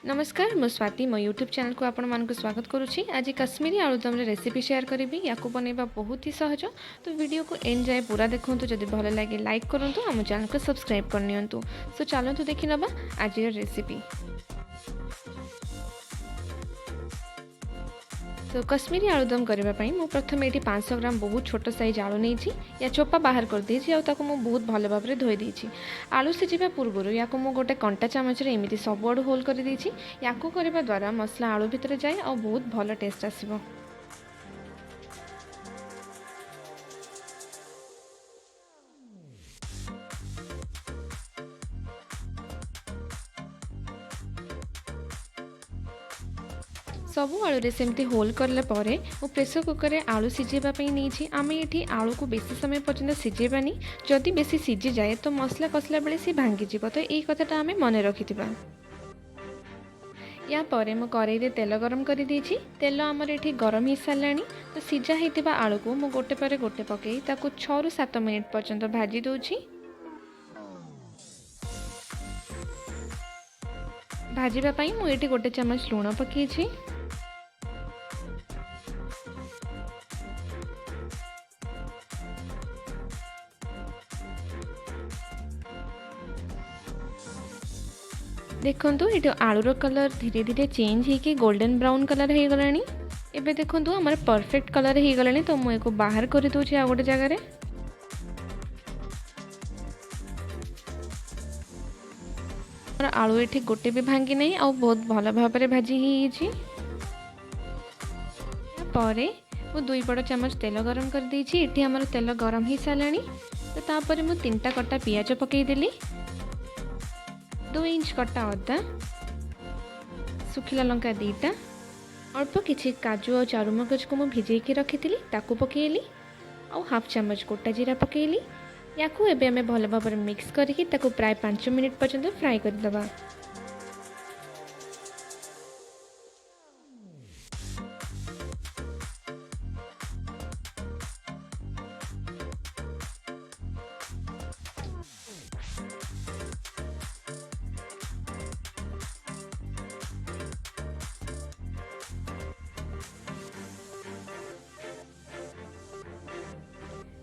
नमस्कार मु स्वाति मो यूट्यूब चैनल को आपण मानक स्वागत करुच्ची। आज कश्मीरी आलूदम रेसिपी शेयर करी या बनवा बहुत ही सहज। तो वीडियो को एंड जाए पूरा देखूँ, जब भल लगे लाइक करूँ, आम चैनल को सब्सक्राइब करनी। सो चलतु देखी नवा आज रेसिपी। तो कश्मीरी आलूदम करने मु प्रथम ये 500 ग्राम बहुत छोट साइज आलू नहीं या चोपा बाहर कर देछि और ताको मु बहुत भल भाव में धोई देछि। आलू सिझिबा पूर्व या गोटे कंटा चामच रे एमिति सब आड़ू होल कर देछि। याकू करबा द्वारा मसला आलू भितर जाए और बहुत भल टेस्ट आसीबो। सबु आलू सेमती होल करला परे मु प्रेसर कुकर में आलू सिझेबापी नहीं। आम ये आलू को बेसी समय पर्यटन सिझेबानी, जदि बेसी सिझी जाए तो मसला कसला बेले सी भांगी। तो यही कथाटा आम मन रखि। या परे मु कड़ाई रे तेल गरम कर देछि। तेल आमर ये गरम हो सारा। तो सिझा होता आलू को मु गोटे पर गोटे पकई 6 ରୁ 7 मिनिट पर्यंत भाजी दूछि। भाजीबाई मु ये गोटे चामच लुण पकई। देखंतु ये आलूर कलर धीरे धीरे चेंज होकर गोल्डन ब्राउन कलर हो गला। एबे देखंतु हमर परफेक्ट कलर हो गला। तो मुझे बाहर कर दूची आ गोटे जगह। आलू ये गोटे भी भांगी नहीं आ बहुत भल भाव में भाजी ही। परे मु 2 बड़ चामच तेल गरम कर देछि। एठी हमर तेल गरम हो सारा। तो तापर मु 3टा कटा पियाज पकईदेली, 2 इंच कटा अदा, सुखिला लंका 2टा, अल्प किछि काजू और चारुमगज को भिजेकी रखी ताकू पकेली और हाफ चामच गोटा जीरा पकेली। याकू एबे हमें भल भाव में मिक्स करके ताकू प्राय 5 मिनिट पर्यंत फ्राई करदबा।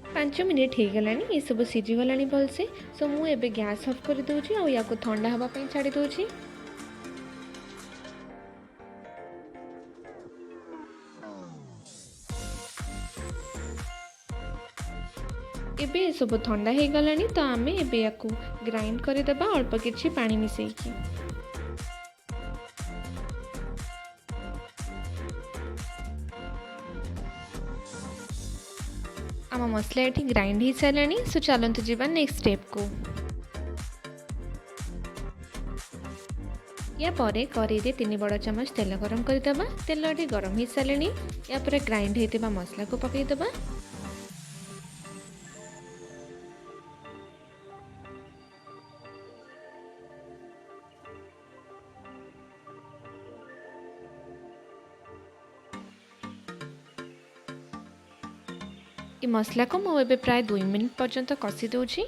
पाँच मिनिट हो गला। ये सब सीझीगला भलसे। सो मुझे गैस ऑफ कर दूची और या ठंडा हाँवाई छाड़ी दूची। एबे ये सब ठंडा हो गला। तो आम ए ग्राइंड करदेबा अल्प किछि पानी मिसेकी। आम मसला ये ग्राइंड हो सारा। सो चलतु जीवा नेक्स्ट स्टेप को। या परे कड़ाई रे 3 बड़ चामच तेल गरम करदेबा। तेल ये गरम हो सारा। या परे ग्राइंड होता मसला को पकईदेबा। ये मसला को मुझे प्राय 2 मिनिट पर्यंत कषि दूची।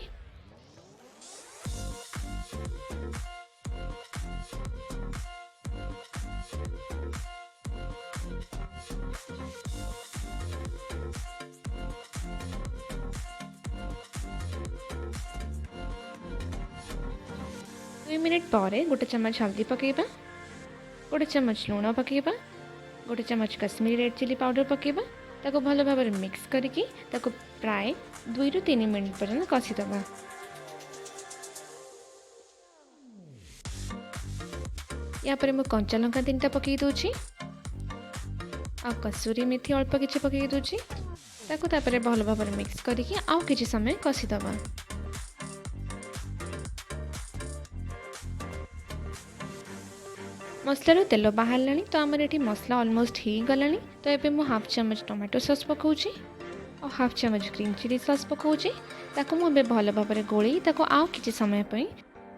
दुई मिनिट पर गोटे चम्मच हल्दी पकेबा, गोटे चम्मच लुण पकेबा, गोटे चम्मच कश्मीरी रेड चिली पाउडर पकेबा। ताको भल भाव में मिक्स करके ताको प्राय 2 ରୁ 3 मिनिट पर्यंत कषिदबा। या पर मु कंचा लंका 3टा पकई दूची आ कसूरी मेथी अल्प किछि पकई दूची। ताको तापरे भल भाव में मिक्स करके आउ किछि समय कषिदबा। मसलार तेल बाहर लानी। तो आमर ये मसला ऑलमोस्ट हो गला। तो ये मुझे हाफ चामच टमाटो सॉस पकाउची और हाफ चामच ग्रीन चिली सॉस पकाउची। ताको मुझे भल भाव में गोले ताको आउ किछि समय पई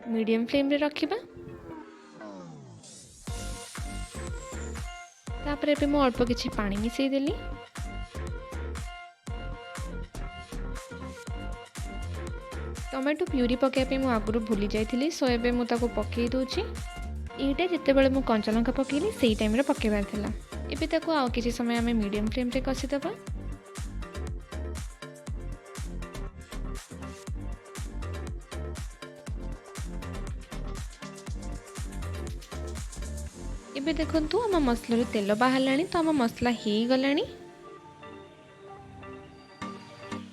मीडियम फ्लेम रे रखिबा। तापर ये मु अल्प किछि पानी मिसई देली। टमाटो प्यूरी पकाइबा मु आगुरु भूली जाइथिली। सो एबे मु ताको पकई दोछि। ଏଇଟା ଯେତେବେଳେ ମୁଁ କଞ୍ଚା लंका पकेइली सेई टाइम रे पकेइबार थिला। एबे ताको आउ किछि समय आमे मीडियम फ्लेम रे कसिदबा। एबे देखंतु आम मसला रे तेल बाहरलानी तो आम मसला ही गलानी।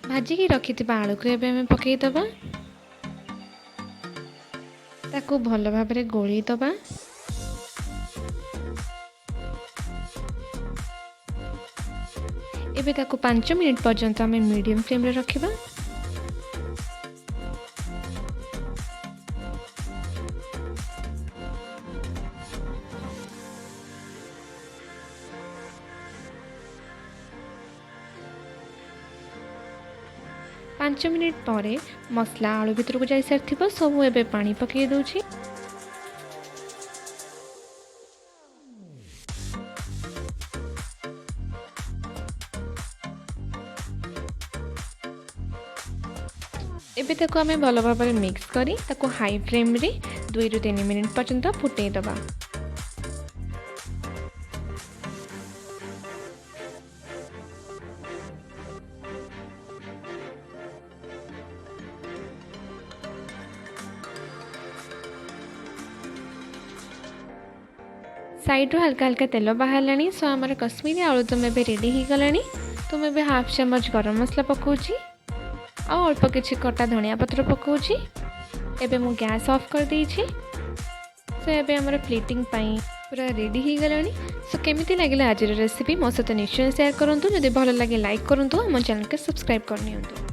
भाजिकी रखिथिबा आलू को एबे आमे पकेइ दबा। ताको भल भाबरे गोली दबा। एबे ताको 5 मिनिट पर्यंत आमे मीडियम फ्लेम रे रखिबा। पाँच मिनिट पर मसला आलू भितर को जाई सारी सब एबे पानी पकई दूची। एबे ताको आमे भल भाव मिक्स करी ताको हाई फ्लेम रे 2 ରୁ 3 मिनिट पर्यंत फुटई दबा। साइड रो हल्का हल्का तेल बाहरलानी। सो आमर कश्मीरी आलुदम एबे रेडी हो गलानी। तो मैं एबे हाफ चम्मच गरम मसला पकाउची आ अल्प किछि कटा धनिया पत्र पकाउची। एबे मु गैस ऑफ कर देइछि। सो एबे हमर प्लेटिंग पई पूरा रेडी हो गलानी। सो केमिति लागिला आज रेसिपी मो सहित निश्चय शेयर करंतु। जदि भल लागे लाइक करंतु। हम चैनल के सब्सक्राइब करनियंतु।